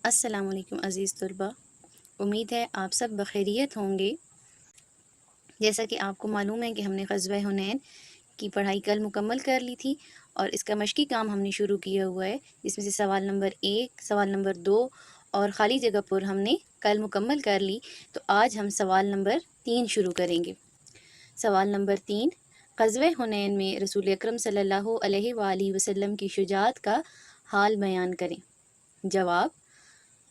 السلام علیکم عزیز طلبہ، امید ہے آپ سب بخیریت ہوں گے۔ جیسا کہ آپ کو معلوم ہے کہ ہم نے غزوہ حنین کی پڑھائی کل مکمل کر لی تھی اور اس کا مشقی کام ہم نے شروع کیا ہوا ہے، جس میں سے سوال نمبر 1، سوال نمبر 2 اور خالی جگہ پر ہم نے کل مکمل کر لی۔ تو آج ہم سوال نمبر 3 شروع کریں گے۔ سوال نمبر 3، غزوہ حنین میں رسول اکرم صلی اللہ علیہ وآلہ وسلم کی شجاعت کا حال بیان کریں۔ جواب: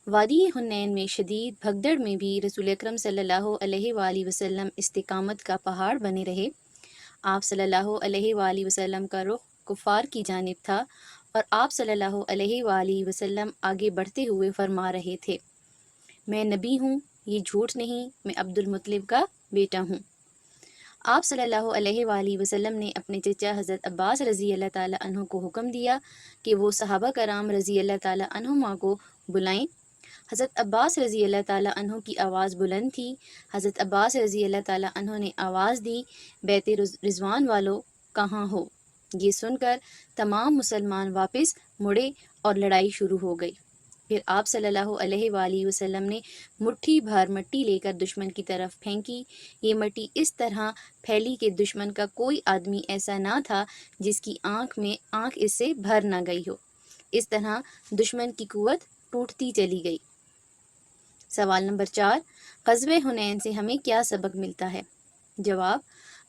وادی حنین میں شدید بھگدڑ میں بھی رسول اکرم صلی اللہ علیہ وآلہ وسلم استقامت کا پہاڑ بنے رہے۔ آپ صلی اللہ علیہ وآلہ وسلم کا رخ کفار کی جانب تھا اور آپ صلی اللہ علیہ وآلہ وسلم آگے بڑھتے ہوئے فرما رہے تھے: میں نبی ہوں، یہ جھوٹ نہیں، میں عبد المطلب کا بیٹا ہوں۔ آپ صلی اللہ علیہ وآلہ وسلم نے اپنے چچا حضرت عباس رضی اللہ تعالیٰ عنہ کو حکم دیا کہ وہ صحابہ کرام رضی اللہ تعالیٰ عنہما کو بلائیں۔ حضرت عباس رضی اللہ تعالیٰ عنہ کی آواز بلند تھی۔ حضرت عباس رضی اللہ تعالیٰ عنہ نے آواز دی: بیت رضوان والو کہاں ہو؟ یہ سن کر تمام مسلمان واپس مڑے اور لڑائی شروع ہو گئی۔ پھر آپ صلی اللہ علیہ وآلہ وسلم نے مٹھی بھر مٹی لے کر دشمن کی طرف پھینکی۔ یہ مٹی اس طرح پھیلی کہ دشمن کا کوئی آدمی ایسا نہ تھا جس کی آنکھ اس سے بھر نہ گئی ہو۔ اس طرح دشمن کی قوت ٹوٹتی چلی گئی۔ سوال نمبر 4، غزوہ حنین سے ہمیں کیا سبق ملتا ہے؟ جواب: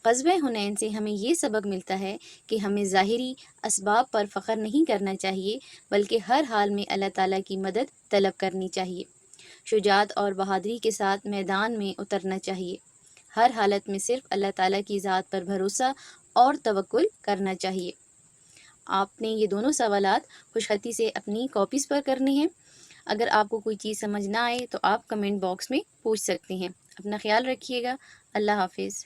غزوہ حنین سے ہمیں یہ سبق ملتا ہے کہ ہمیں ظاہری اسباب پر فخر نہیں کرنا چاہیے، بلکہ ہر حال میں اللہ تعالیٰ کی مدد طلب کرنی چاہیے۔ شجاعت اور بہادری کے ساتھ میدان میں اترنا چاہیے۔ ہر حالت میں صرف اللہ تعالیٰ کی ذات پر بھروسہ اور توکل کرنا چاہیے۔ آپ نے یہ دونوں سوالات خوش خطی سے اپنی کاپیز پر کرنے ہیں۔ اگر آپ کو کوئی چیز سمجھ نہ آئے تو آپ کمنٹ باکس میں پوچھ سکتے ہیں۔ اپنا خیال رکھیے گا۔ اللہ حافظ۔